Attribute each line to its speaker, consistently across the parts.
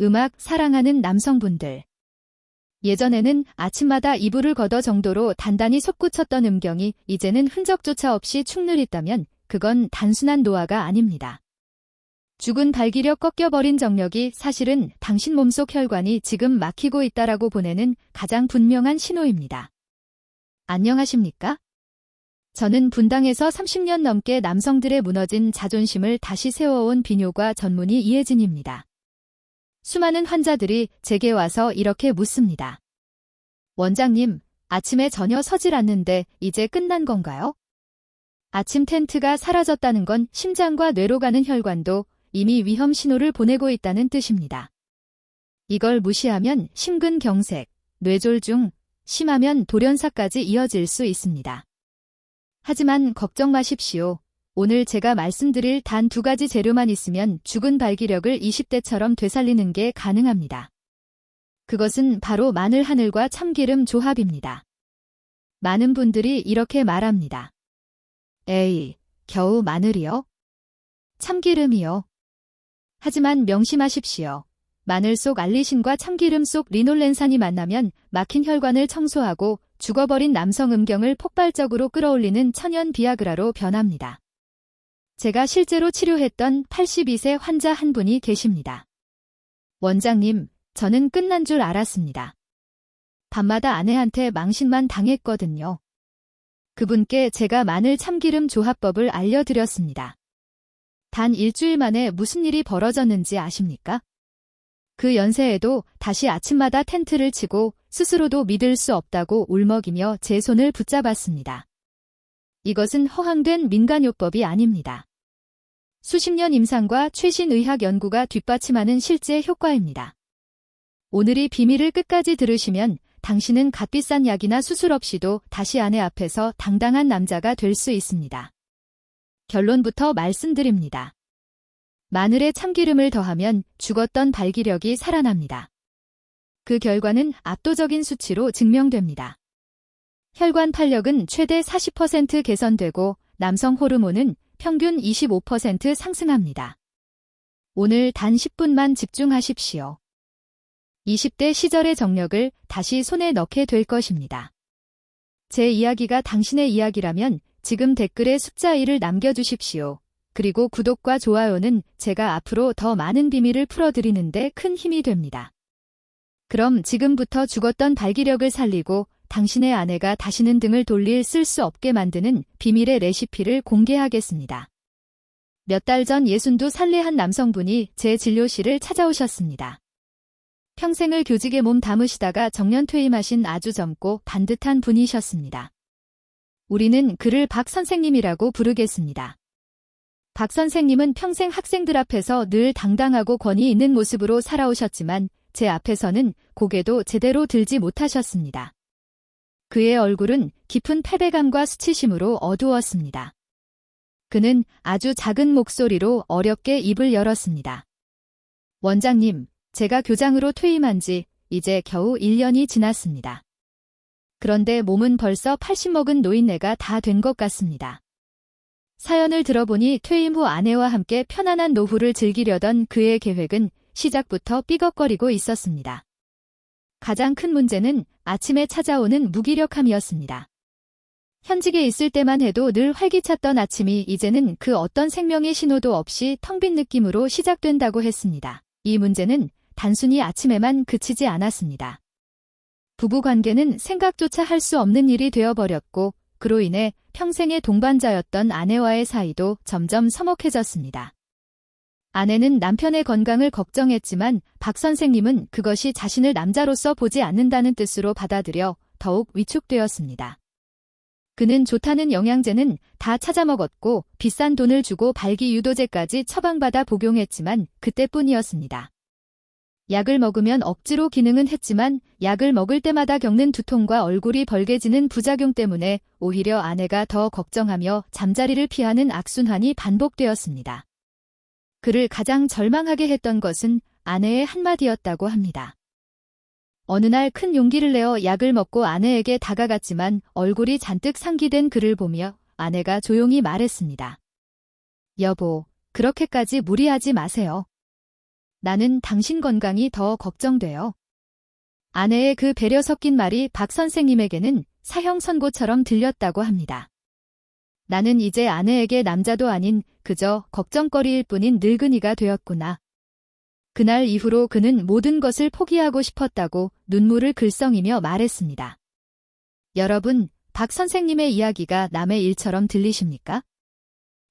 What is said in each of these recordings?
Speaker 1: 음악 사랑하는 남성분들. 예전에는 아침마다 이불을 걷어 정도로 단단히 솟구쳤던 음경이 이제는 흔적조차 없이 축늘있다면 그건 단순한 노화가 아닙니다. 죽은 발기력 꺾여버린 정력이 사실은 당신 몸속 혈관이 지금 막히고 있다라고 보내는 가장 분명한 신호입니다. 안녕하십니까? 저는 분당에서 30년 넘게 남성들의 무너진 자존심을 다시 세워온 비뇨과 전문의 이혜진입니다. 수많은 환자들이 제게 와서 이렇게 묻습니다. 원장님, 아침에 전혀 서질 않는데 이제 끝난 건가요? 아침 텐트가 사라졌다는 건 심장과 뇌로 가는 혈관도 이미 위험 신호를 보내고 있다는 뜻입니다. 이걸 무시하면 심근경색, 뇌졸중, 심하면 돌연사까지 이어질 수 있습니다. 하지만 걱정 마십시오. 오늘 제가 말씀드릴 단 2가지 재료만 있으면 죽은 발기력을 20대처럼 되살리는 게 가능합니다. 그것은 바로 마늘 하늘과 참기름 조합입니다. 많은 분들이 이렇게 말합니다. 에이, 겨우 마늘이요? 참기름이요? 하지만 명심하십시오. 마늘 속 알리신과 참기름 속 리놀렌산이 만나면 막힌 혈관을 청소하고 죽어버린 남성 음경을 폭발적으로 끌어올리는 천연 비아그라로 변합니다. 제가 실제로 치료했던 82세 환자 한 분이 계십니다. 원장님, 저는 끝난 줄 알았습니다. 밤마다 아내한테 망신만 당했거든요. 그분께 제가 마늘 참기름 조합법을 알려드렸습니다. 단 일주일 만에 무슨 일이 벌어졌는지 아십니까? 그 연세에도 다시 아침마다 텐트를 치고 스스로도 믿을 수 없다고 울먹이며 제 손을 붙잡았습니다. 이것은 허황된 민간요법이 아닙니다. 수십 년 임상과 최신 의학 연구가 뒷받침하는 실제 효과입니다. 오늘 이 비밀을 끝까지 들으시면 당신은 값비싼 약이나 수술 없이도 다시 아내 앞에서 당당한 남자가 될 수 있습니다. 결론부터 말씀드립니다. 마늘에 참기름을 더하면 죽었던 발기력이 살아납니다. 그 결과는 압도적인 수치로 증명됩니다. 혈관 탄력은 최대 40% 개선되고 남성 호르몬은 평균 25% 상승합니다. 오늘 단 10분만 집중하십시오. 20대 시절의 정력을 다시 손에 넣게 될 것입니다. 제 이야기가 당신의 이야기라면 지금 댓글에 숫자 1을 남겨주십시오. 그리고 구독과 좋아요는 제가 앞으로 더 많은 비밀을 풀어드리는데 큰 힘이 됩니다. 그럼 지금부터 죽었던 발기력을 살리고 당신의 아내가 다시는 등을 돌릴 쓸 수 없게 만드는 비밀의 레시피를 공개하겠습니다. 몇 달 전 62살의 한 남성분이 제 진료실을 찾아오셨습니다. 평생을 교직에 몸 담으시다가 정년 퇴임하신 아주 젊고 반듯한 분이셨습니다. 우리는 그를 박 선생님이라고 부르겠습니다. 박 선생님은 평생 학생들 앞에서 늘 당당하고 권위 있는 모습으로 살아오셨지만 제 앞에서는 고개도 제대로 들지 못하셨습니다. 그의 얼굴은 깊은 패배감과 수치심으로 어두웠습니다. 그는 아주 작은 목소리로 어렵게 입을 열었습니다. 원장님, 제가 교장으로 퇴임한 지 이제 겨우 1년이 지났습니다. 그런데 몸은 벌써 80 먹은 노인네가 다 된 것 같습니다. 사연을 들어보니 퇴임 후 아내와 함께 편안한 노후를 즐기려던 그의 계획은 시작부터 삐걱거리고 있었습니다. 가장 큰 문제는 아침에 찾아오는 무기력함이었습니다. 현직에 있을 때만 해도 늘 활기찼던 아침이 이제는 그 어떤 생명의 신호도 없이 텅 빈 느낌으로 시작된다고 했습니다. 이 문제는 단순히 아침에만 그치지 않았습니다. 부부관계는 생각조차 할 수 없는 일이 되어버렸고 그로 인해 평생의 동반자였던 아내와의 사이도 점점 서먹해졌습니다. 아내는 남편의 건강을 걱정했지만 박 선생님은 그것이 자신을 남자로서 보지 않는다는 뜻으로 받아들여 더욱 위축되었습니다. 그는 좋다는 영양제는 다 찾아먹었고 비싼 돈을 주고 발기유도제까지 처방받아 복용했지만 그때뿐이었습니다. 약을 먹으면 억지로 기능은 했지만 약을 먹을 때마다 겪는 두통과 얼굴이 벌개지는 부작용 때문에 오히려 아내가 더 걱정하며 잠자리를 피하는 악순환이 반복되었습니다. 그를 가장 절망하게 했던 것은 아내의 한마디였다고 합니다. 어느 날 큰 용기를 내어 약을 먹고 아내에게 다가갔지만 얼굴이 잔뜩 상기된 그를 보며 아내가 조용히 말했습니다. 여보, 그렇게까지 무리하지 마세요. 나는 당신 건강이 더 걱정돼요. 아내의 그 배려 섞인 말이 박 선생님에게는 사형 선고처럼 들렸다고 합니다. 나는 이제 아내에게 남자도 아닌 그저 걱정거리일 뿐인 늙은이가 되었구나. 그날 이후로 그는 모든 것을 포기하고 싶었다고 눈물을 글썽이며 말했습니다. 여러분, 박 선생님의 이야기가 남의 일처럼 들리십니까?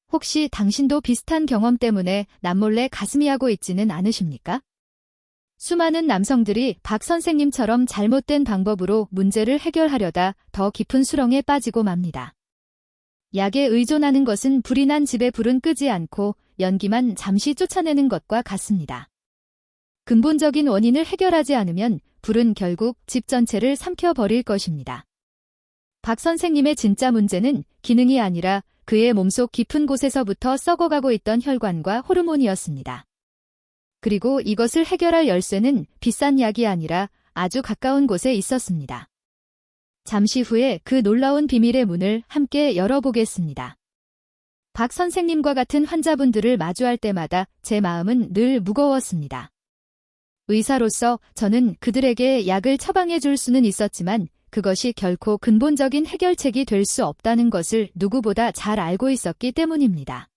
Speaker 1: 혹시 당신도 비슷한 경험 때문에 남몰래 가슴이하고 있지는 않으십니까? 수많은 남성들이 박 선생님처럼 잘못된 방법으로 문제를 해결하려다 더 깊은 수렁에 빠지고 맙니다. 약에 의존하는 것은 불이 난 집에 불은 끄지 않고 연기만 잠시 쫓아내는 것과 같습니다. 근본적인 원인을 해결하지 않으면 불은 결국 집 전체를 삼켜버릴 것입니다. 박 선생님의 진짜 문제는 기능이 아니라 그의 몸속 깊은 곳에서부터 썩어가고 있던 혈관과 호르몬이었습니다. 그리고 이것을 해결할 열쇠는 비싼 약이 아니라 아주 가까운 곳에 있었습니다. 잠시 후에 그 놀라운 비밀의 문을 함께 열어보겠습니다. 박 선생님과 같은 환자분들을 마주할 때마다 제 마음은 늘 무거웠습니다. 의사로서 저는 그들에게 약을 처방해 줄 수는 있었지만 그것이 결코 근본적인 해결책이 될 수 없다는 것을 누구보다 잘 알고 있었기 때문입니다.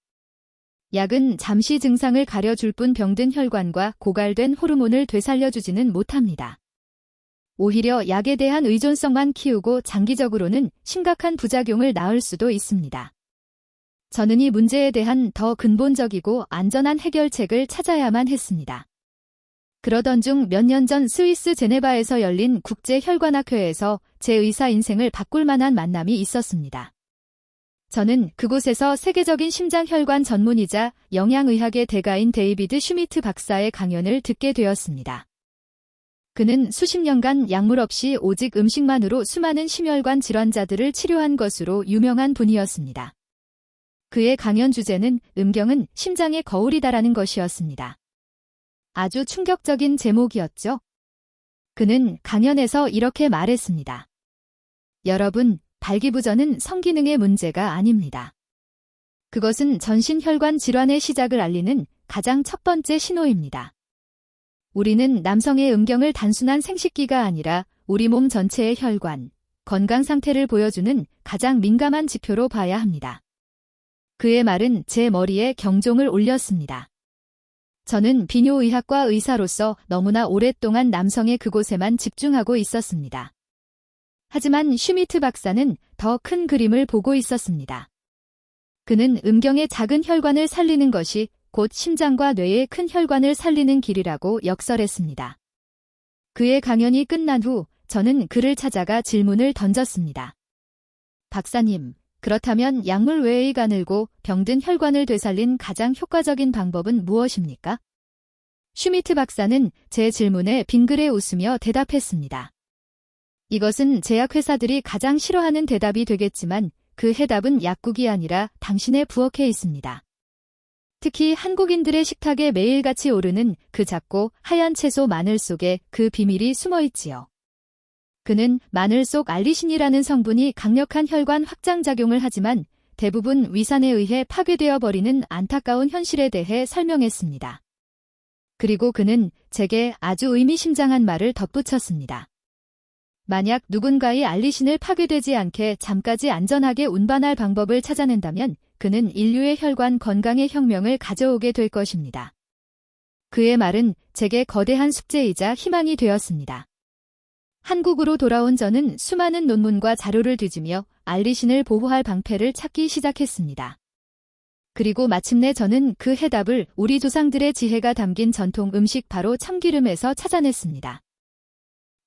Speaker 1: 약은 잠시 증상을 가려줄 뿐 병든 혈관과 고갈된 호르몬을 되살려주지는 못합니다. 오히려 약에 대한 의존성만 키우고 장기적으로는 심각한 부작용을 낳을 수도 있습니다. 저는 이 문제에 대한 더 근본적이고 안전한 해결책을 찾아야만 했습니다. 그러던 중 몇 년 전 스위스 제네바에서 열린 국제혈관학회에서 제 의사 인생을 바꿀 만한 만남이 있었습니다. 저는 그곳에서 세계적인 심장혈관 전문의자 영양의학의 대가인 데이비드 슈미트 박사의 강연을 듣게 되었습니다. 그는 수십 년간 약물 없이 오직 음식만으로 수많은 심혈관 질환자들을 치료한 것으로 유명한 분이었습니다. 그의 강연 주제는 음경은 심장의 거울이다라는 것이었습니다. 아주 충격적인 제목이었죠. 그는 강연에서 이렇게 말했습니다. 여러분, 발기부전은 성기능의 문제가 아닙니다. 그것은 전신혈관 질환의 시작을 알리는 가장 첫 번째 신호입니다. 우리는 남성의 음경을 단순한 생식기가 아니라 우리 몸 전체의 혈관, 건강 상태를 보여주는 가장 민감한 지표로 봐야 합니다. 그의 말은 제 머리에 경종을 울렸습니다. 저는 비뇨의학과 의사로서 너무나 오랫동안 남성의 그곳에만 집중하고 있었습니다. 하지만 슈미트 박사는 더 큰 그림을 보고 있었습니다. 그는 음경의 작은 혈관을 살리는 것이 곧 심장과 뇌의 큰 혈관을 살리는 길이라고 역설했습니다. 그의 강연이 끝난 후 저는 그를 찾아가 질문을 던졌습니다. 박사님, 그렇다면 약물 외의 가늘고 병든 혈관을 되살린 가장 효과적인 방법은 무엇입니까? 슈미트 박사는 제 질문에 빙그레 웃으며 대답했습니다. 이것은 제약회사들이 가장 싫어하는 대답이 되겠지만 그 해답은 약국이 아니라 당신의 부엌에 있습니다. 특히 한국인들의 식탁에 매일같이 오르는 그 작고 하얀 채소 마늘 속에 그 비밀이 숨어 있지요. 그는 마늘 속 알리신이라는 성분이 강력한 혈관 확장작용을 하지만 대부분 위산에 의해 파괴되어 버리는 안타까운 현실에 대해 설명했습니다. 그리고 그는 제게 아주 의미심장한 말을 덧붙였습니다. 만약 누군가의 알리신을 파괴되지 않게 잠까지 안전하게 운반할 방법을 찾아낸다면 그는 인류의 혈관 건강의 혁명을 가져오게 될 것입니다. 그의 말은 제게 거대한 숙제이자 희망이 되었습니다. 한국으로 돌아온 저는 수많은 논문과 자료를 뒤지며 알리신을 보호할 방패를 찾기 시작했습니다. 그리고 마침내 저는 그 해답을 우리 조상들의 지혜가 담긴 전통 음식 바로 참기름에서 찾아냈습니다.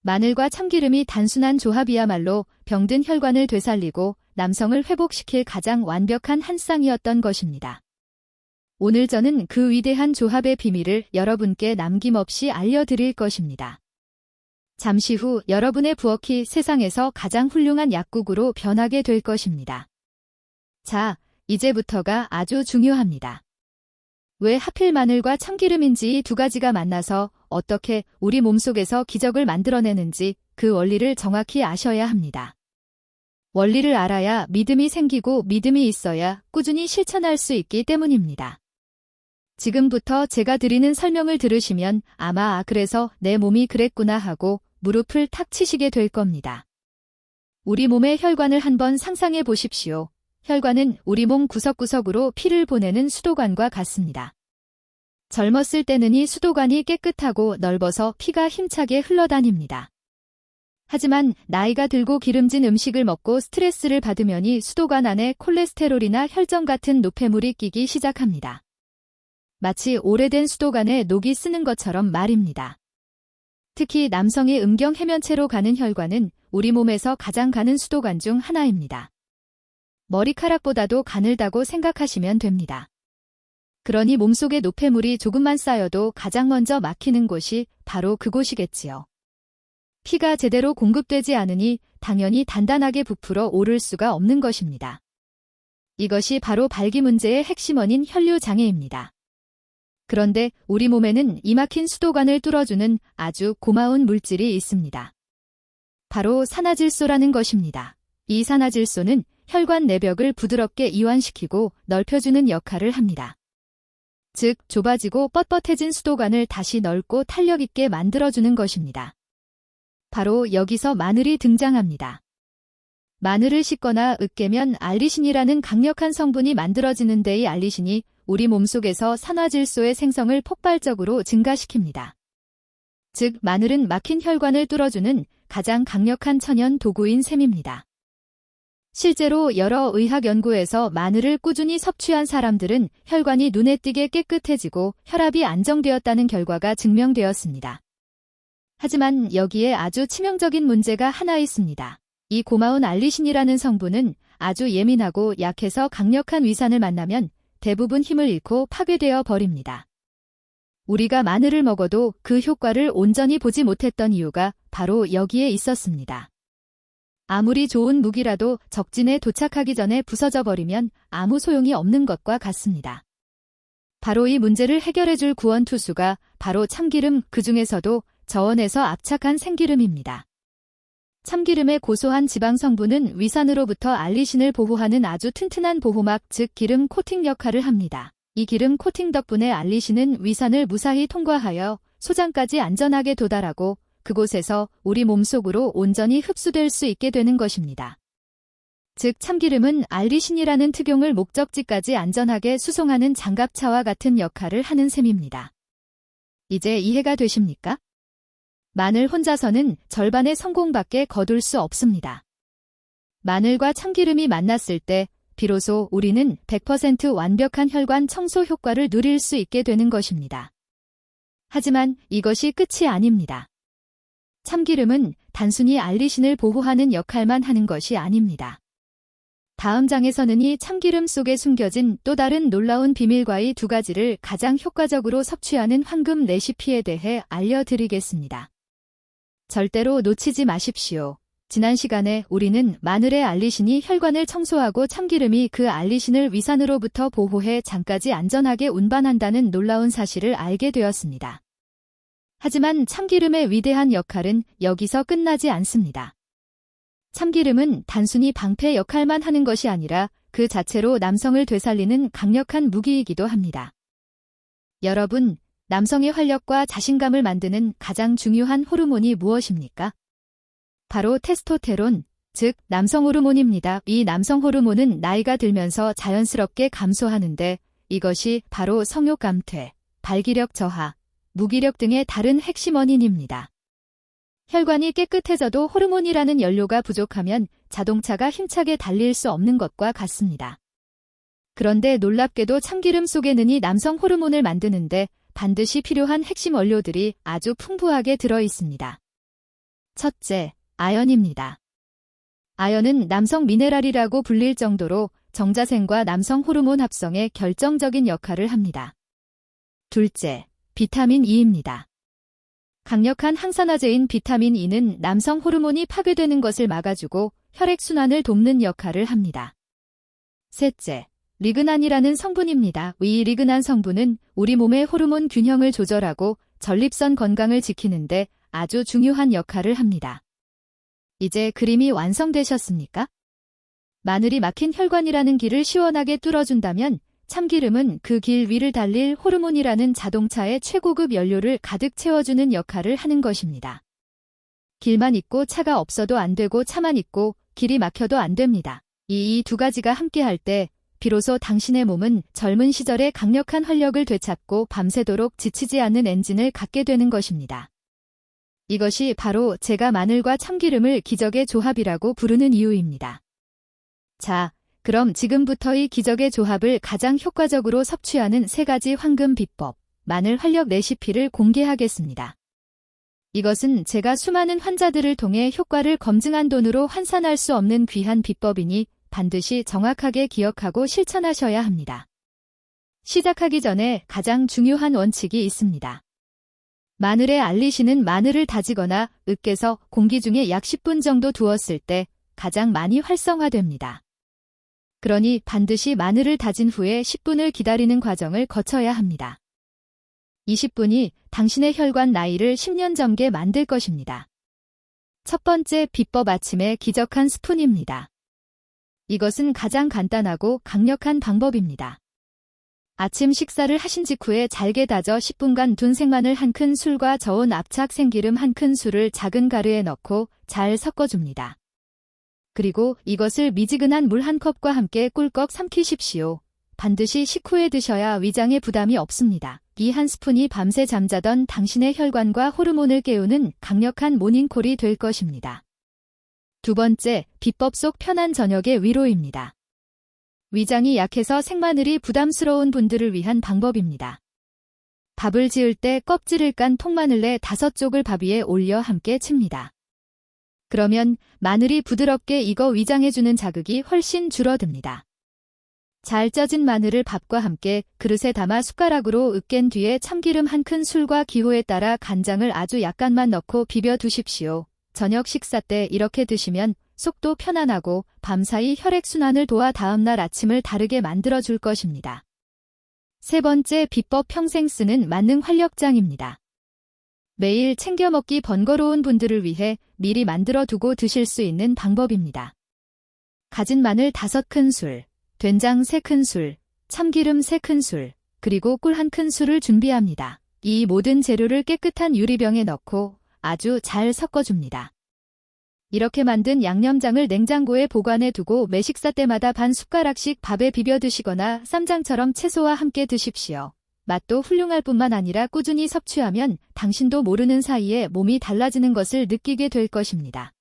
Speaker 1: 마늘과 참기름이 단순한 조합이야말로 병든 혈관을 되살리고 남성을 회복시킬 가장 완벽한 한 쌍이었던 것입니다. 오늘 저는 그 위대한 조합의 비밀을 여러분께 남김없이 알려드릴 것입니다. 잠시 후 여러분의 부엌이 세상에서 가장 훌륭한 약국으로 변하게 될 것입니다. 자, 이제부터가 아주 중요합니다. 왜 하필 마늘과 참기름인지 이 두 가지가 만나서 어떻게 우리 몸속에서 기적을 만들어내는지 그 원리를 정확히 아셔야 합니다. 원리를 알아야 믿음이 생기고 믿음이 있어야 꾸준히 실천할 수 있기 때문입니다. 지금부터 제가 드리는 설명을 들으시면 아마 그래서 내 몸이 그랬구나 하고 무릎을 탁 치시게 될 겁니다. 우리 몸의 혈관을 한번 상상해 보십시오. 혈관은 우리 몸 구석구석으로 피를 보내는 수도관과 같습니다. 젊었을 때는 이 수도관이 깨끗하고 넓어서 피가 힘차게 흘러다닙니다. 하지만 나이가 들고 기름진 음식을 먹고 스트레스를 받으면 이 수도관 안에 콜레스테롤이나 혈전 같은 노폐물이 끼기 시작합니다. 마치 오래된 수도관에 녹이 쓰는 것처럼 말입니다. 특히 남성의 음경 해면체로 가는 혈관은 우리 몸에서 가장 가는 수도관 중 하나입니다. 머리카락보다도 가늘다고 생각하시면 됩니다. 그러니 몸속에 노폐물이 조금만 쌓여도 가장 먼저 막히는 곳이 바로 그곳이겠지요. 피가 제대로 공급되지 않으니 당연히 단단하게 부풀어 오를 수가 없는 것입니다. 이것이 바로 발기 문제의 핵심 원인 혈류장애입니다. 그런데 우리 몸에는 이 막힌 수도관을 뚫어주는 아주 고마운 물질이 있습니다. 바로 산화질소라는 것입니다. 이 산화질소는 혈관 내벽을 부드럽게 이완시키고 넓혀주는 역할을 합니다. 즉, 좁아지고 뻣뻣해진 수도관을 다시 넓고 탄력 있게 만들어주는 것입니다. 바로 여기서 마늘이 등장합니다. 마늘을 씻거나 으깨면 알리신이라는 강력한 성분이 만들어지는데 이 알리신이 우리 몸속에서 산화질소의 생성을 폭발적으로 증가시킵니다. 즉, 마늘은 막힌 혈관을 뚫어주는 가장 강력한 천연 도구인 셈입니다. 실제로 여러 의학 연구에서 마늘을 꾸준히 섭취한 사람들은 혈관이 눈에 띄게 깨끗해지고 혈압이 안정되었다는 결과가 증명되었습니다. 하지만 여기에 아주 치명적인 문제가 하나 있습니다. 이 고마운 알리신이라는 성분은 아주 예민하고 약해서 강력한 위산을 만나면 대부분 힘을 잃고 파괴되어 버립니다. 우리가 마늘을 먹어도 그 효과를 온전히 보지 못했던 이유가 바로 여기에 있었습니다. 아무리 좋은 무기라도 적진에 도착하기 전에 부서져 버리면 아무 소용이 없는 것과 같습니다. 바로 이 문제를 해결해줄 구원투수가 바로 참기름, 그 중에서도 저온에서 압착한 생기름입니다. 참기름의 고소한 지방 성분은 위산으로부터 알리신을 보호하는 아주 튼튼한 보호막, 즉 기름 코팅 역할을 합니다. 이 기름 코팅 덕분에 알리신은 위산을 무사히 통과하여 소장까지 안전하게 도달하고 그곳에서 우리 몸속으로 온전히 흡수될 수 있게 되는 것입니다. 즉, 참기름은 알리신이라는 특용을 목적지까지 안전하게 수송하는 장갑차와 같은 역할을 하는 셈입니다. 이제 이해가 되십니까? 마늘 혼자서는 절반의 성공밖에 거둘 수 없습니다. 마늘과 참기름이 만났을 때 비로소 우리는 100% 완벽한 혈관 청소 효과를 누릴 수 있게 되는 것입니다. 하지만 이것이 끝이 아닙니다. 참기름은 단순히 알리신을 보호하는 역할만 하는 것이 아닙니다. 다음 장에서는 이 참기름 속에 숨겨진 또 다른 놀라운 비밀과 이 두 가지를 가장 효과적으로 섭취하는 황금 레시피에 대해 알려드리겠습니다. 절대로 놓치지 마십시오. 지난 시간에 우리는 마늘의 알리신이 혈관을 청소하고 참기름이 그 알리신을 위산으로부터 보호해 장까지 안전하게 운반한다는 놀라운 사실을 알게 되었습니다. 하지만 참기름의 위대한 역할은 여기서 끝나지 않습니다. 참기름은 단순히 방패 역할만 하는 것이 아니라 그 자체로 남성을 되살리는 강력한 무기이기도 합니다. 여러분, 남성의 활력과 자신감을 만드는 가장 중요한 호르몬이 무엇입니까? 바로 테스토테론, 즉 남성 호르몬입니다. 이 남성 호르몬은 나이가 들면서 자연스럽게 감소하는데 이것이 바로 성욕 감퇴, 발기력 저하, 무기력 등의 다른 핵심 원인입니다. 혈관이 깨끗해져도 호르몬이라는 연료가 부족하면 자동차가 힘차게 달릴 수 없는 것과 같습니다. 그런데 놀랍게도 참기름 속에는 이 남성 호르몬을 만드는데 반드시 필요한 핵심 원료들이 아주 풍부하게 들어 있습니다. 첫째, 아연입니다. 아연은 남성 미네랄이라고 불릴 정도로 정자생과 남성 호르몬 합성에 결정적인 역할을 합니다. 둘째, 비타민 E입니다. 강력한 항산화제인 비타민 E는 남성 호르몬이 파괴되는 것을 막아주고 혈액순환을 돕는 역할을 합니다. 셋째, 리그난이라는 성분입니다. 이 리그난 성분은 우리 몸의 호르몬 균형을 조절하고 전립선 건강을 지키는데 아주 중요한 역할을 합니다. 이제 그림이 완성되셨습니까? 마늘이 막힌 혈관이라는 길을 시원하게 뚫어준다면 참기름은 그 길 위를 달릴 호르몬이라는 자동차의 최고급 연료를 가득 채워주는 역할을 하는 것입니다. 길만 있고 차가 없어도 안 되고 차만 있고 길이 막혀도 안 됩니다. 이 두 가지가 함께할 때 비로소 당신의 몸은 젊은 시절의 강력한 활력을 되찾고 밤새도록 지치지 않는 엔진을 갖게 되는 것입니다. 이것이 바로 제가 마늘과 참기름을 기적의 조합이라고 부르는 이유입니다. 자, 그럼 지금부터 이 기적의 조합을 가장 효과적으로 섭취하는 3가지 황금 비법, 마늘 활력 레시피를 공개하겠습니다. 이것은 제가 수많은 환자들을 통해 효과를 검증한 돈으로 환산할 수 없는 귀한 비법이니 반드시 정확하게 기억하고 실천하셔야 합니다. 시작하기 전에 가장 중요한 원칙이 있습니다. 마늘에 알리시는 마늘을 다지거나 으깨서 공기 중에 약 10분 정도 두었을 때 가장 많이 활성화됩니다. 그러니 반드시 마늘을 다진 후에 10분을 기다리는 과정을 거쳐야 합니다. 20분이 당신의 혈관 나이를 10년 젊게 만들 것입니다. 첫 번째 비법 아침의 기적한 스푼입니다. 이것은 가장 간단하고 강력한 방법입니다. 아침 식사를 하신 직후에 잘게 다져 10분간 둔 생마늘 1큰술과 저온 압착 생기름 1큰술을 작은 가루에 넣고 잘 섞어줍니다. 그리고 이것을 미지근한 물 1컵과 함께 꿀꺽 삼키십시오. 반드시 식후에 드셔야 위장에 부담이 없습니다. 이 한 스푼이 밤새 잠자던 당신의 혈관과 호르몬을 깨우는 강력한 모닝콜이 될 것입니다. 두 번째, 비법 속 편한 저녁의 위로입니다. 위장이 약해서 생마늘이 부담스러운 분들을 위한 방법입니다. 밥을 지을 때 껍질을 깐 통마늘레 5쪽을 밥 위에 올려 함께 칩니다. 그러면 마늘이 부드럽게 익어 위장해주는 자극이 훨씬 줄어듭니다. 잘 쪄진 마늘을 밥과 함께 그릇에 담아 숟가락으로 으깬 뒤에 참기름 1큰술과 기호에 따라 간장을 아주 약간만 넣고 비벼 두십시오. 저녁 식사 때 이렇게 드시면 속도 편안하고 밤사이 혈액순환을 도와 다음날 아침을 다르게 만들어줄 것입니다. 세 번째 비법 평생 쓰는 만능 활력장입니다. 매일 챙겨 먹기 번거로운 분들을 위해 미리 만들어 두고 드실 수 있는 방법입니다. 가진 마늘 5큰술, 된장 3큰술, 참기름 3큰술, 그리고 꿀 1큰술을 준비합니다. 이 모든 재료를 깨끗한 유리병에 넣고 아주 잘 섞어줍니다. 이렇게 만든 양념장을 냉장고에 보관해 두고 매 식사 때마다 반 숟가락씩 밥에 비벼 드시거나 쌈장처럼 채소와 함께 드십시오. 맛도 훌륭할 뿐만 아니라 꾸준히 섭취하면 당신도 모르는 사이에 몸이 달라지는 것을 느끼게 될 것입니다.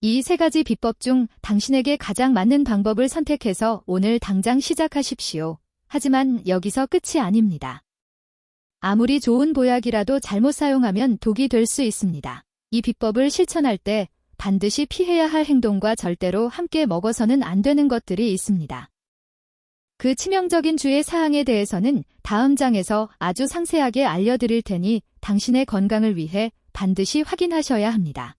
Speaker 1: 이 3가지 비법 중 당신에게 가장 맞는 방법을 선택해서 오늘 당장 시작하십시오. 하지만 여기서 끝이 아닙니다. 아무리 좋은 보약이라도 잘못 사용하면 독이 될 수 있습니다. 이 비법을 실천할 때 반드시 피해야 할 행동과 절대로 함께 먹어서는 안 되는 것들이 있습니다. 그 치명적인 주의 사항에 대해서는 다음 장에서 아주 상세하게 알려드릴 테니 당신의 건강을 위해 반드시 확인하셔야 합니다.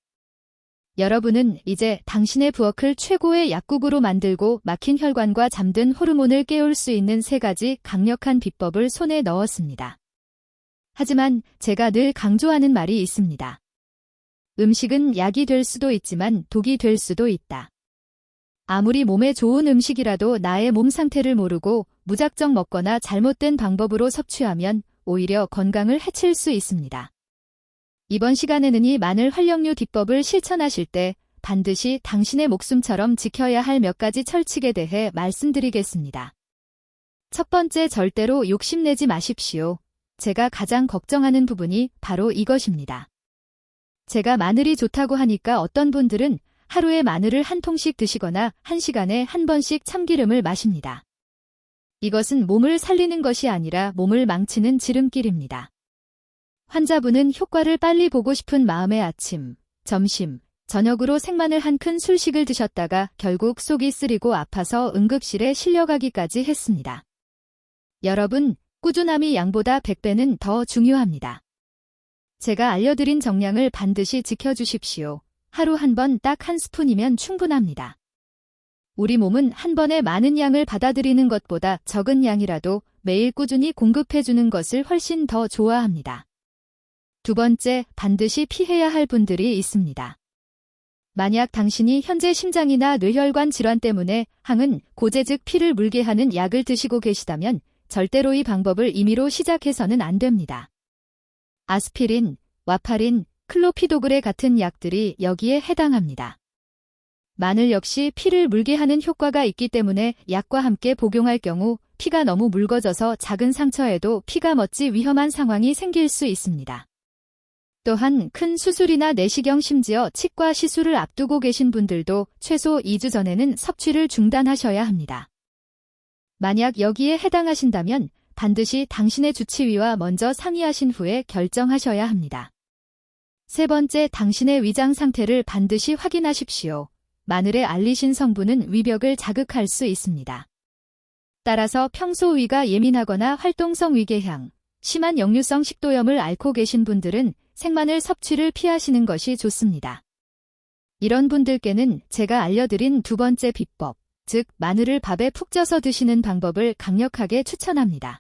Speaker 1: 여러분은 이제 당신의 부엌을 최고의 약국으로 만들고 막힌 혈관과 잠든 호르몬을 깨울 수 있는 3가지 강력한 비법을 손에 넣었습니다. 하지만 제가 늘 강조하는 말이 있습니다. 음식은 약이 될 수도 있지만 독이 될 수도 있다. 아무리 몸에 좋은 음식이라도 나의 몸 상태를 모르고 무작정 먹거나 잘못된 방법으로 섭취하면 오히려 건강을 해칠 수 있습니다. 이번 시간에는 이 마늘 활력류 비법을 실천하실 때 반드시 당신의 목숨처럼 지켜야 할 몇 가지 철칙에 대해 말씀드리겠습니다. 첫 번째, 절대로 욕심내지 마십시오. 제가 가장 걱정하는 부분이 바로 이것입니다. 제가 마늘이 좋다고 하니까 어떤 분들은 하루에 마늘을 한 통씩 드시거나 1시간에 한 번씩 참기름을 마십니다. 이것은 몸을 살리는 것이 아니라 몸을 망치는 지름길입니다. 환자분은 효과를 빨리 보고 싶은 마음에 아침, 점심, 저녁으로 생마늘 1큰술씩을 드셨다가 결국 속이 쓰리고 아파서 응급실에 실려가기까지 했습니다. 여러분, 꾸준함이 양보다 100배는 더 중요합니다. 제가 알려드린 정량을 반드시 지켜주십시오. 하루 한 번 딱 1스푼이면 충분합니다. 우리 몸은 한 번에 많은 양을 받아들이는 것보다 적은 양이라도 매일 꾸준히 공급해주는 것을 훨씬 더 좋아합니다. 두 번째, 반드시 피해야 할 분들이 있습니다. 만약 당신이 현재 심장이나 뇌혈관 질환 때문에 항은 고제 즉 피를 물게 하는 약을 드시고 계시다면 절대로 이 방법을 임의로 시작해서는 안 됩니다. 아스피린, 와파린, 클로피도그레 같은 약들이 여기에 해당합니다. 마늘 역시 피를 물게 하는 효과가 있기 때문에 약과 함께 복용할 경우 피가 너무 묽어져서 작은 상처에도 피가 멎지 위험한 상황이 생길 수 있습니다. 또한 큰 수술이나 내시경 심지어 치과 시술을 앞두고 계신 분들도 최소 2주 전에는 섭취를 중단하셔야 합니다. 만약 여기에 해당하신다면 반드시 당신의 주치의와 먼저 상의하신 후에 결정하셔야 합니다. 세 번째, 당신의 위장 상태를 반드시 확인하십시오. 마늘의 알리신 성분은 위벽을 자극할 수 있습니다. 따라서 평소 위가 예민하거나 활동성 위궤양, 심한 역류성 식도염을 앓고 계신 분들은 생마늘 섭취를 피하시는 것이 좋습니다. 이런 분들께는 제가 알려드린 두 번째 비법, 즉 마늘을 밥에 푹 쪄서 드시는 방법을 강력하게 추천합니다.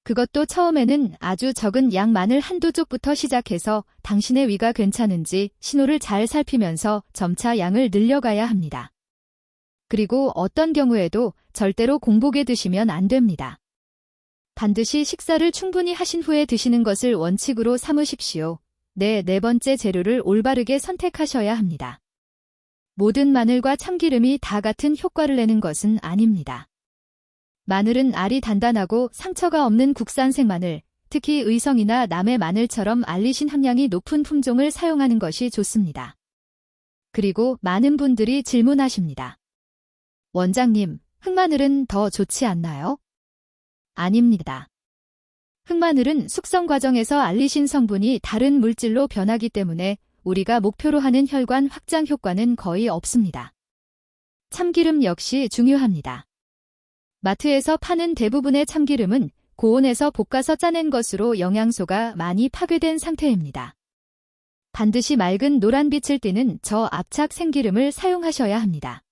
Speaker 1: 그것도 처음에는 아주 적은 양 마늘 한두 쪽부터 시작해서 당신의 위가 괜찮은지 신호를 잘 살피면서 점차 양을 늘려가야 합니다. 그리고 어떤 경우에도 절대로 공복에 드시면 안 됩니다. 반드시 식사를 충분히 하신 후에 드시는 것을 원칙으로 삼으십시오. 네 번째, 재료를 올바르게 선택하셔야 합니다. 모든 마늘과 참기름이 다 같은 효과를 내는 것은 아닙니다. 마늘은 알이 단단하고 상처가 없는 국산 생마늘, 특히 의성이나 남해 마늘처럼 알리신 함량이 높은 품종을 사용하는 것이 좋습니다. 그리고 많은 분들이 질문하십니다. 원장님, 흑마늘은 더 좋지 않나요? 아닙니다. 흑마늘은 숙성 과정에서 알리신 성분이 다른 물질로 변하기 때문에 우리가 목표로 하는 혈관 확장 효과는 거의 없습니다. 참기름 역시 중요합니다. 마트에서 파는 대부분의 참기름은 고온에서 볶아서 짜낸 것으로 영양소가 많이 파괴된 상태입니다. 반드시 맑은 노란빛을 띠는 저압착 생기름을 사용하셔야 합니다.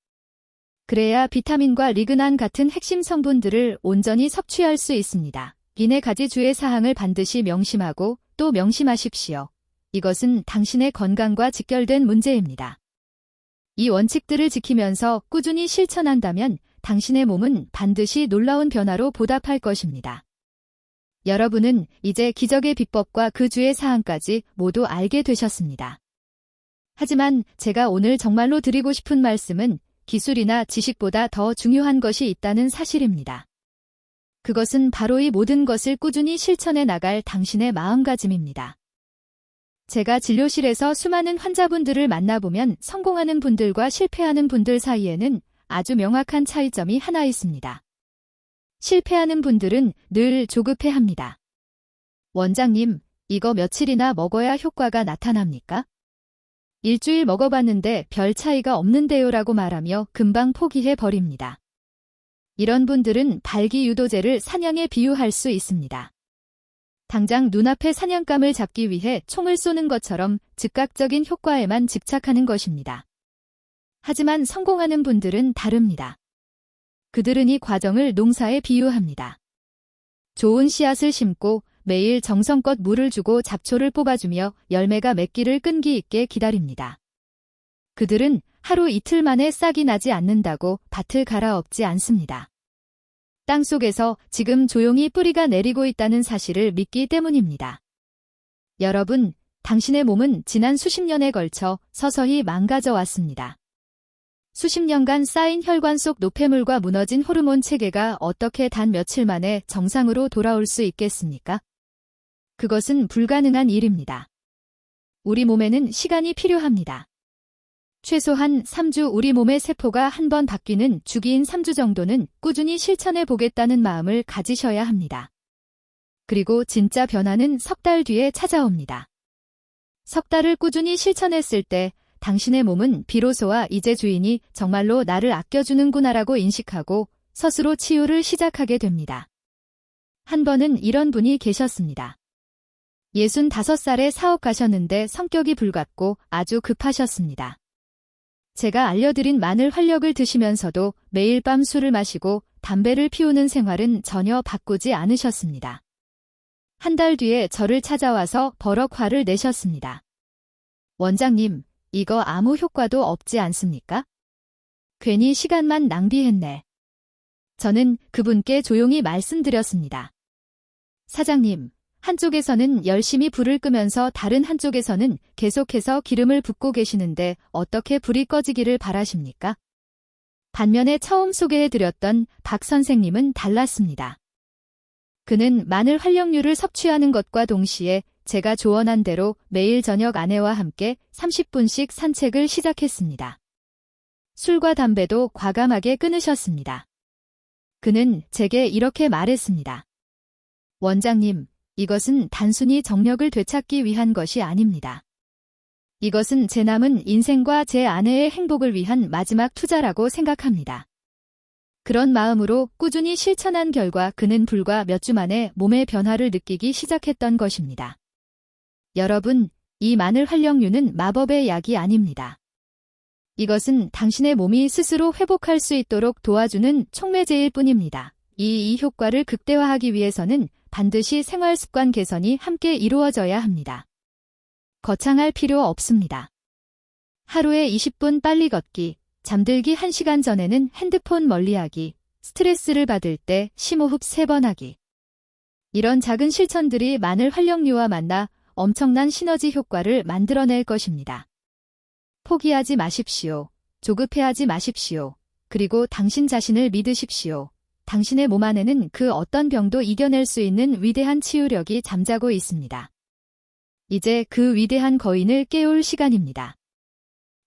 Speaker 1: 그래야 비타민과 리그난 같은 핵심 성분들을 온전히 섭취할 수 있습니다. 이 네 가지 주의 사항을 반드시 명심하고 또 명심하십시오. 이것은 당신의 건강과 직결된 문제입니다. 이 원칙들을 지키면서 꾸준히 실천한다면 당신의 몸은 반드시 놀라운 변화로 보답할 것입니다. 여러분은 이제 기적의 비법과 그 주의 사항까지 모두 알게 되셨습니다. 하지만 제가 오늘 정말로 드리고 싶은 말씀은 기술이나 지식보다 더 중요한 것이 있다는 사실입니다. 그것은 바로 이 모든 것을 꾸준히 실천해 나갈 당신의 마음가짐입니다. 제가 진료실에서 수많은 환자분들을 만나보면 성공하는 분들과 실패하는 분들 사이에는 아주 명확한 차이점이 하나 있습니다. 실패하는 분들은 늘 조급해합니다. 원장님, 이거 며칠이나 먹어야 효과가 나타납니까? 일주일 먹어봤는데 별 차이가 없는데요라고 말하며 금방 포기해버립니다. 이런 분들은 발기유도제를 사냥에 비유할 수 있습니다. 당장 눈앞의 사냥감을 잡기 위해 총을 쏘는 것처럼 즉각적인 효과에만 집착하는 것입니다. 하지만 성공하는 분들은 다릅니다. 그들은 이 과정을 농사에 비유합니다. 좋은 씨앗을 심고 매일 정성껏 물을 주고 잡초를 뽑아주며 열매가 맺기를 끈기 있게 기다립니다. 그들은 하루 이틀 만에 싹이 나지 않는다고 밭을 갈아엎지 않습니다. 땅속에서 지금 조용히 뿌리가 내리고 있다는 사실을 믿기 때문입니다. 여러분, 당신의 몸은 지난 수십 년에 걸쳐 서서히 망가져 왔습니다. 수십 년간 쌓인 혈관 속 노폐물과 무너진 호르몬 체계가 어떻게 단 며칠 만에 정상으로 돌아올 수 있겠습니까? 그것은 불가능한 일입니다. 우리 몸에는 시간이 필요합니다. 최소한 3주 우리 몸의 세포가 한 번 바뀌는 주기인 3주 정도는 꾸준히 실천해 보겠다는 마음을 가지셔야 합니다. 그리고 진짜 변화는 석 달 뒤에 찾아옵니다. 석 달을 꾸준히 실천했을 때 당신의 몸은 비로소와 이제 주인이 정말로 나를 아껴주는구나라고 인식하고 스스로 치유를 시작하게 됩니다. 한 번은 이런 분이 계셨습니다. 65살에 사업 가셨는데 성격이 불같고 아주 급하셨습니다. 제가 알려드린 마늘 활력을 드시면서도 매일 밤 술을 마시고 담배를 피우는 생활은 전혀 바꾸지 않으셨습니다. 한 달 뒤에 저를 찾아와서 버럭 화를 내셨습니다. 원장님, 이거 아무 효과도 없지 않습니까? 괜히 시간만 낭비했네. 저는 그분께 조용히 말씀드렸습니다. 사장님, 한쪽에서는 열심히 불을 끄면서 다른 한쪽에서는 계속해서 기름을 붓고 계시는데 어떻게 불이 꺼지기를 바라십니까? 반면에 처음 소개해드렸던 박 선생님은 달랐습니다. 그는 마늘 활력류를 섭취하는 것과 동시에 제가 조언한 대로 매일 저녁 아내와 함께 30분씩 산책을 시작했습니다. 술과 담배도 과감하게 끊으셨습니다. 그는 제게 이렇게 말했습니다. 원장님, 이것은 단순히 정력을 되찾기 위한 것이 아닙니다. 이것은 제 남은 인생과 제 아내의 행복을 위한 마지막 투자라고 생각합니다. 그런 마음으로 꾸준히 실천한 결과 그는 불과 몇 주 만에 몸의 변화를 느끼기 시작했던 것입니다. 여러분, 이 마늘 활력류는 마법의 약이 아닙니다. 이것은 당신의 몸이 스스로 회복할 수 있도록 도와주는 촉매제일 뿐입니다. 이 효과를 극대화하기 위해서는 반드시 생활습관 개선이 함께 이루어져야 합니다. 거창할 필요 없습니다. 하루에 20분 빨리 걷기, 잠들기 1시간 전에는 핸드폰 멀리하기, 스트레스를 받을 때 심호흡 3번 하기. 이런 작은 실천들이 마늘 활력류와 만나 엄청난 시너지 효과를 만들어낼 것입니다. 포기하지 마십시오. 조급해하지 마십시오. 그리고 당신 자신을 믿으십시오. 당신의 몸 안에는 그 어떤 병도 이겨낼 수 있는 위대한 치유력이 잠자고 있습니다. 이제 그 위대한 거인을 깨울 시간입니다.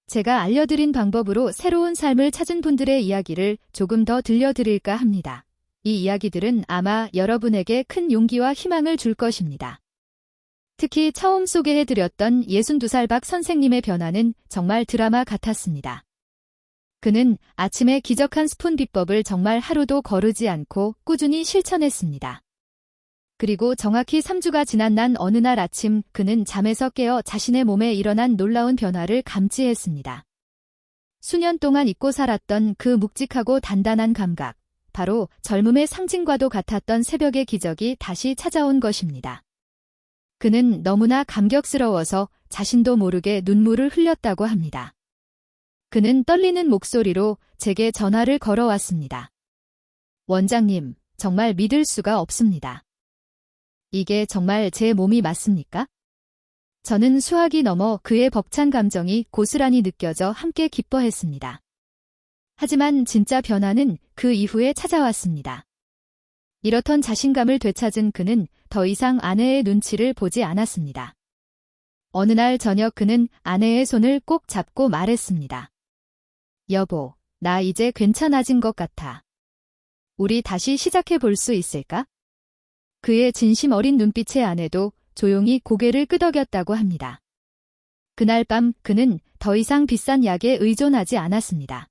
Speaker 1: 제가 알려드린 방법으로 새로운 삶을 찾은 분들의 이야기를 조금 더 들려드릴까 합니다. 이 이야기들은 아마 여러분에게 큰 용기와 희망을 줄 것입니다. 특히 처음 소개해드렸던 62살 박 선생님의 변화는 정말 드라마 같았습니다. 그는 아침에 기적 1스푼 비법을 정말 하루도 거르지 않고 꾸준히 실천했습니다. 그리고 정확히 3주가 지난 난 어느 날 아침 그는 잠에서 깨어 자신의 몸에 일어난 놀라운 변화를 감지했습니다. 수년 동안 잊고 살았던 그 묵직하고 단단한 감각, 바로 젊음의 상징과도 같았던 새벽의 기적이 다시 찾아온 것입니다. 그는 너무나 감격스러워서 자신도 모르게 눈물을 흘렸다고 합니다. 그는 떨리는 목소리로 제게 전화를 걸어왔습니다. 원장님, 정말 믿을 수가 없습니다. 이게 정말 제 몸이 맞습니까? 저는 수학이 넘어 그의 벅찬 감정이 고스란히 느껴져 함께 기뻐했습니다. 하지만 진짜 변화는 그 이후에 찾아왔습니다. 이렇던 자신감을 되찾은 그는 더 이상 아내의 눈치를 보지 않았습니다. 어느 날 저녁 그는 아내의 손을 꼭 잡고 말했습니다. 여보, 나 이제 괜찮아진 것 같아. 우리 다시 시작해 볼 수 있을까? 그의 진심 어린 눈빛의 아내도 조용히 고개를 끄덕였다고 합니다. 그날 밤 그는 더 이상 비싼 약에 의존하지 않았습니다.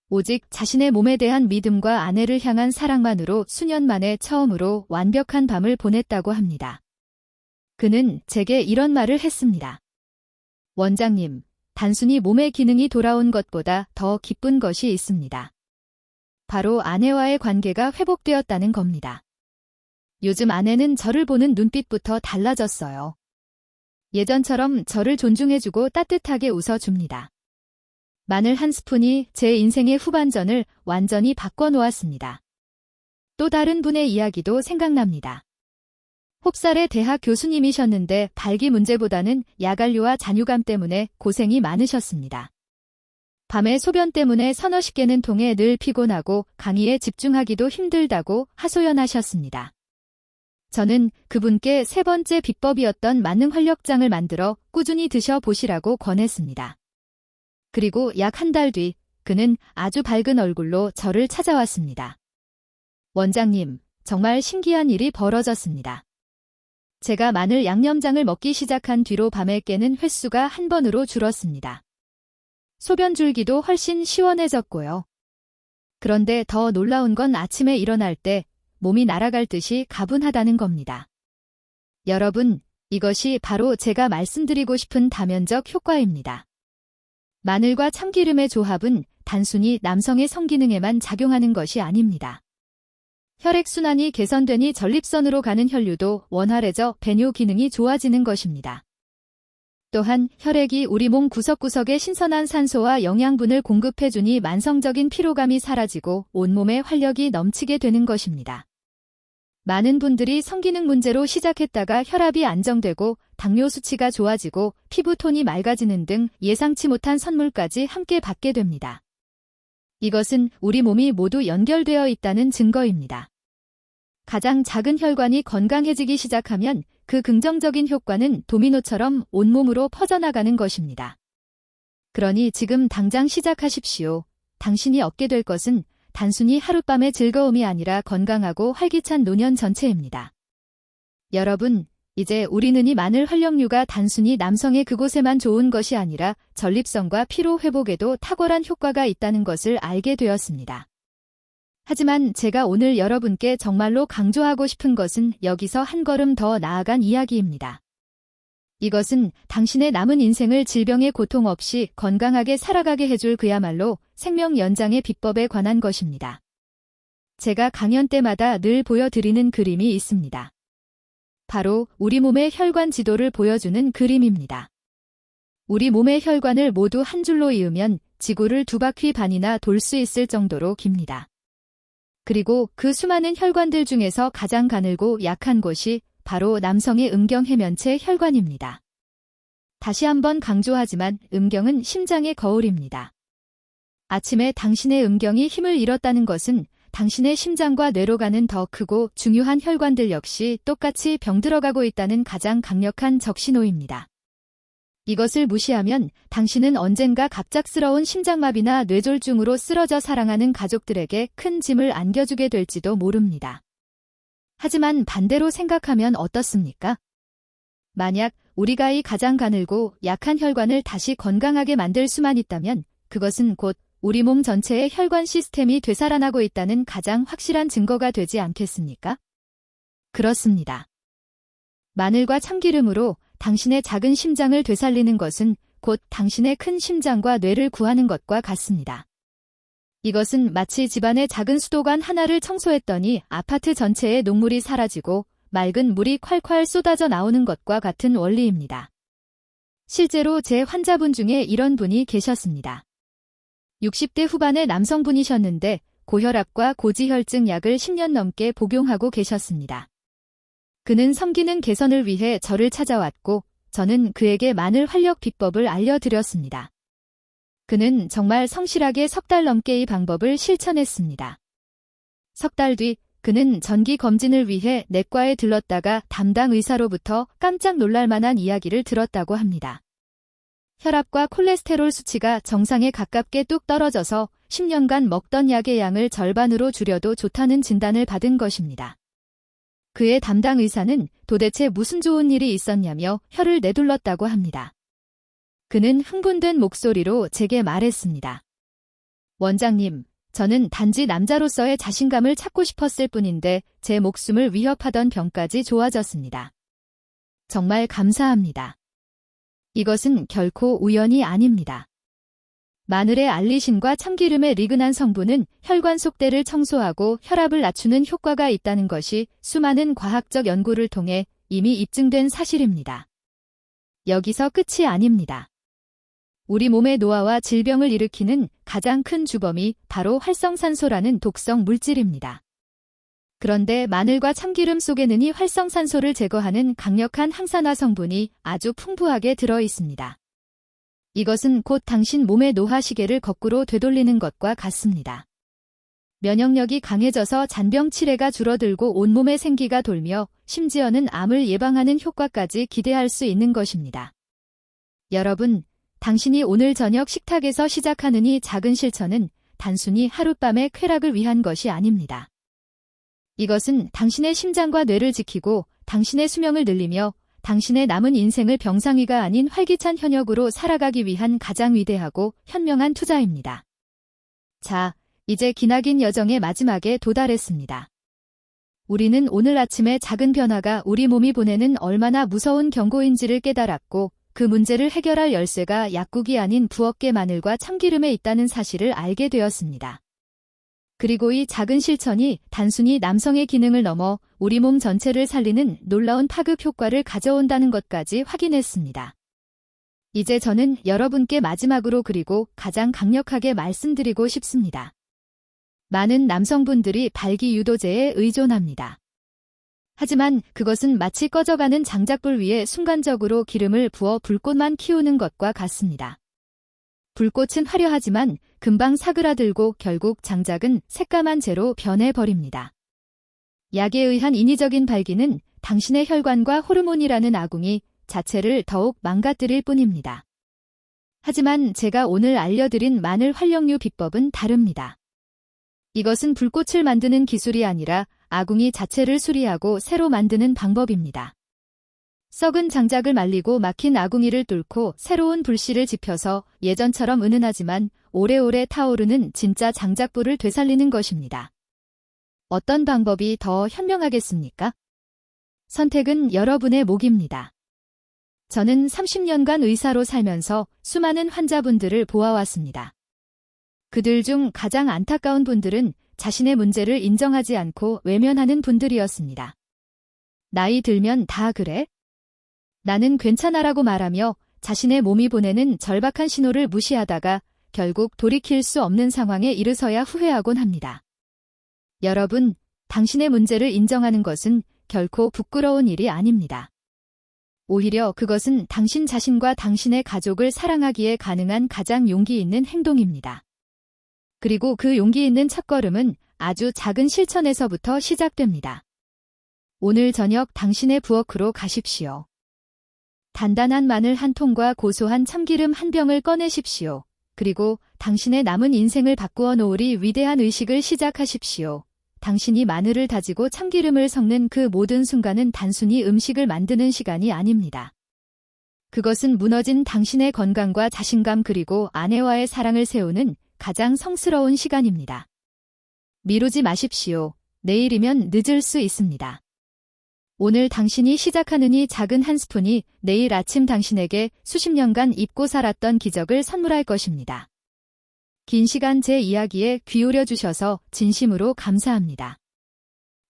Speaker 1: 오직 자신의 몸에 대한 믿음과 아내를 향한 사랑만으로 수년 만에 처음으로 완벽한 밤을 보냈다고 합니다. 그는 제게 이런 말을 했습니다. 원장님, 단순히 몸의 기능이 돌아온 것보다 더 기쁜 것이 있습니다. 바로 아내와의 관계가 회복되었다는 겁니다. 요즘 아내는 저를 보는 눈빛부터 달라졌어요. 예전처럼 저를 존중해주고 따뜻하게 웃어줍니다. 마늘 1스푼이 제 인생의 후반전을 완전히 바꿔놓았습니다. 또 다른 분의 이야기도 생각납니다. 홉살의 대학 교수님이셨는데 발기 문제보다는 야간류와 잔유감 때문에 고생이 많으셨습니다. 밤에 소변 때문에 서너십 개는 통해 늘 피곤하고 강의에 집중하기도 힘들다고 하소연하셨습니다. 저는 그분께 3번째 비법이었던 만능 활력장을 만들어 꾸준히 드셔보시라고 권했습니다. 그리고 약 1달 뒤 그는 아주 밝은 얼굴로 저를 찾아왔습니다. 원장님, 정말 신기한 일이 벌어졌습니다. 제가 마늘 양념장을 먹기 시작한 뒤로 밤에 깨는 횟수가 1번으로 줄었습니다. 소변 줄기도 훨씬 시원해졌고요. 그런데 더 놀라운 건 아침에 일어날 때 몸이 날아갈 듯이 가분하다는 겁니다. 여러분, 이것이 바로 제가 말씀드리고 싶은 다면적 효과입니다. 마늘과 참기름의 조합은 단순히 남성의 성기능에만 작용하는 것이 아닙니다. 혈액순환이 개선되니 전립선으로 가는 혈류도 원활해져 배뇨 기능이 좋아지는 것입니다. 또한 혈액이 우리 몸 구석구석에 신선한 산소와 영양분을 공급해주니 만성적인 피로감이 사라지고 온몸에 활력이 넘치게 되는 것입니다. 많은 분들이 성기능 문제로 시작했다가 혈압이 안정되고 당뇨 수치가 좋아지고 피부톤이 맑아지는 등 예상치 못한 선물까지 함께 받게 됩니다. 이것은 우리 몸이 모두 연결되어 있다는 증거입니다. 가장 작은 혈관이 건강해지기 시작하면 그 긍정적인 효과는 도미노처럼 온몸으로 퍼져나가는 것입니다. 그러니 지금 당장 시작하십시오. 당신이 얻게 될 것은 단순히 하룻밤의 즐거움이 아니라 건강하고 활기찬 노년 전체입니다. 여러분, 이제 우리는 이 마늘 활력류가 단순히 남성의 그곳에만 좋은 것이 아니라 전립선과 피로 회복에도 탁월한 효과가 있다는 것을 알게 되었습니다. 하지만 제가 오늘 여러분께 정말로 강조하고 싶은 것은 여기서 한 걸음 더 나아간 이야기입니다. 이것은 당신의 남은 인생을 질병의 고통 없이 건강하게 살아가게 해줄 그야말로 생명 연장의 비법에 관한 것입니다. 제가 강연 때마다 늘 보여드리는 그림이 있습니다. 바로 우리 몸의 혈관 지도를 보여주는 그림입니다. 우리 몸의 혈관을 모두 한 줄로 이으면 지구를 2바퀴 반이나 돌 수 있을 정도로 깁니다. 그리고 그 수많은 혈관들 중에서 가장 가늘고 약한 곳이 바로 남성의 음경해면체 혈관입니다. 다시 한번 강조하지만 음경은 심장의 거울입니다. 아침에 당신의 음경이 힘을 잃었다는 것은 당신의 심장과 뇌로 가는 더 크고 중요한 혈관들 역시 똑같이 병들어가고 있다는 가장 강력한 적신호입니다. 이것을 무시하면 당신은 언젠가 갑작스러운 심장마비나 뇌졸중으로 쓰러져 사랑하는 가족들에게 큰 짐을 안겨주게 될지도 모릅니다. 하지만 반대로 생각하면 어떻습니까? 만약 우리가 이 가장 가늘고 약한 혈관을 다시 건강하게 만들 수만 있다면 그것은 곧 우리 몸 전체의 혈관 시스템이 되살아나고 있다는 가장 확실한 증거가 되지 않겠습니까? 그렇습니다. 마늘과 참기름으로 당신의 작은 심장을 되살리는 것은 곧 당신의 큰 심장과 뇌를 구하는 것과 같습니다. 이것은 마치 집안의 작은 수도관 하나를 청소했더니 아파트 전체의 녹물이 사라지고 맑은 물이 콸콸 쏟아져 나오는 것과 같은 원리입니다. 실제로 제 환자분 중에 이런 분이 계셨습니다. 60대 후반의 남성분이셨는데 고혈압과 고지혈증 약을 10년 넘게 복용하고 계셨습니다. 그는 성기능 개선을 위해 저를 찾아왔고 저는 그에게 마늘 활력 비법을 알려드렸습니다. 그는 정말 성실하게 3달 넘게 이 방법을 실천했습니다. 3달 뒤 그는 정기 검진을 위해 내과에 들렀다가 담당 의사로부터 깜짝 놀랄 만한 이야기를 들었다고 합니다. 혈압과 콜레스테롤 수치가 정상에 가깝게 뚝 떨어져서 10년간 먹던 약의 양을 절반으로 줄여도 좋다는 진단을 받은 것입니다. 그의 담당 의사는 도대체 무슨 좋은 일이 있었냐며 혀를 내둘렀다고 합니다. 그는 흥분된 목소리로 제게 말했습니다. 원장님, 저는 단지 남자로서의 자신감을 찾고 싶었을 뿐인데 제 목숨을 위협하던 병까지 좋아졌습니다. 정말 감사합니다. 이것은 결코 우연이 아닙니다. 마늘의 알리신과 참기름의 리그난 성분은 혈관 속대를 청소하고 혈압을 낮추는 효과가 있다는 것이 수많은 과학적 연구를 통해 이미 입증된 사실입니다. 여기서 끝이 아닙니다. 우리 몸의 노화와 질병을 일으키는 가장 큰 주범이 바로 활성산소라는 독성 물질입니다. 그런데 마늘과 참기름 속에는 이 활성산소를 제거하는 강력한 항산화 성분이 아주 풍부하게 들어 있습니다. 이것은 곧 당신 몸의 노화 시계를 거꾸로 되돌리는 것과 같습니다. 면역력이 강해져서 잔병 치레가 줄어들고 온몸에 생기가 돌며 심지어는 암을 예방하는 효과까지 기대할 수 있는 것입니다. 여러분, 당신이 오늘 저녁 식탁에서 시작하는 이 작은 실천은 단순히 하룻밤의 쾌락을 위한 것이 아닙니다. 이것은 당신의 심장과 뇌를 지키고 당신의 수명을 늘리며 당신의 남은 인생을 병상위가 아닌 활기찬 현역으로 살아가기 위한 가장 위대하고 현명한 투자입니다. 자, 이제 기나긴 여정의 마지막에 도달했습니다. 우리는 오늘 아침에 작은 변화가 우리 몸이 보내는 얼마나 무서운 경고인지를 깨달았고 그 문제를 해결할 열쇠가 약국이 아닌 부엌의 마늘과 참기름에 있다는 사실을 알게 되었습니다. 그리고 이 작은 실천이 단순히 남성의 기능을 넘어 우리 몸 전체를 살리는 놀라운 파급 효과를 가져온다는 것까지 확인했습니다. 이제 저는 여러분께 마지막으로 그리고 가장 강력하게 말씀드리고 싶습니다. 많은 남성분들이 발기유도제에 의존합니다. 하지만 그것은 마치 꺼져가는 장작불 위에 순간적으로 기름을 부어 불꽃만 키우는 것과 같습니다. 불꽃은 화려하지만 금방 사그라들고 결국 장작은 새까만 재로 변해버립니다. 약에 의한 인위적인 발기는 당신의 혈관과 호르몬이라는 아궁이 자체를 더욱 망가뜨릴 뿐입니다. 하지만 제가 오늘 알려드린 마늘 활력류 비법은 다릅니다. 이것은 불꽃을 만드는 기술이 아니라 아궁이 자체를 수리하고 새로 만드는 방법입니다. 썩은 장작을 말리고 막힌 아궁이를 뚫고 새로운 불씨를 지펴서 예전처럼 은은하지만 오래오래 타오르는 진짜 장작불을 되살리는 것입니다. 어떤 방법이 더 현명하겠습니까? 선택은 여러분의 몫입니다. 저는 30년간 의사로 살면서 수많은 환자분들을 보아왔습니다. 그들 중 가장 안타까운 분들은 자신의 문제를 인정하지 않고 외면하는 분들이었습니다. 나이 들면 다 그래? 나는 괜찮아라고 말하며 자신의 몸이 보내는 절박한 신호를 무시하다가 결국 돌이킬 수 없는 상황에 이르서야 후회하곤 합니다. 여러분, 당신의 문제를 인정하는 것은 결코 부끄러운 일이 아닙니다. 오히려 그것은 당신 자신과 당신의 가족을 사랑하기에 가능한 가장 용기 있는 행동입니다. 그리고 그 용기 있는 첫걸음은 아주 작은 실천에서부터 시작됩니다. 오늘 저녁 당신의 부엌으로 가십시오. 단단한 마늘 한 통과 고소한 참기름 한 병을 꺼내십시오. 그리고 당신의 남은 인생을 바꾸어 놓으리 위대한 의식을 시작하십시오. 당신이 마늘을 다지고 참기름을 섞는 그 모든 순간은 단순히 음식을 만드는 시간이 아닙니다. 그것은 무너진 당신의 건강과 자신감 그리고 아내와의 사랑을 세우는 가장 성스러운 시간입니다. 미루지 마십시오. 내일이면 늦을 수 있습니다. 오늘 당신이 시작하는 이 작은 한 스푼이 내일 아침 당신에게 수십 년간 잊고 살았던 기적을 선물할 것입니다. 긴 시간 제 이야기에 귀 기울여 주셔서 진심으로 감사합니다.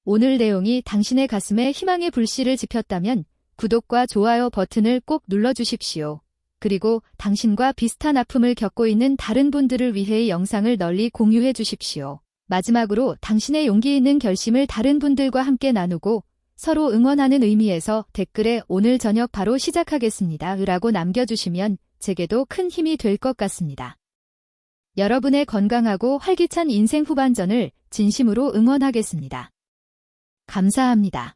Speaker 1: 오늘 내용이 당신의 가슴에 희망의 불씨를 지폈다면 구독과 좋아요 버튼을 꼭 눌러주십시오. 그리고 당신과 비슷한 아픔을 겪고 있는 다른 분들을 위해 이 영상을 널리 공유해 주십시오. 마지막으로 당신의 용기 있는 결심을 다른 분들과 함께 나누고 서로 응원하는 의미에서 댓글에 오늘 저녁 바로 시작하겠습니다. 라고 남겨주시면 제게도 큰 힘이 될 것 같습니다. 여러분의 건강하고 활기찬 인생 후반전을 진심으로 응원하겠습니다. 감사합니다.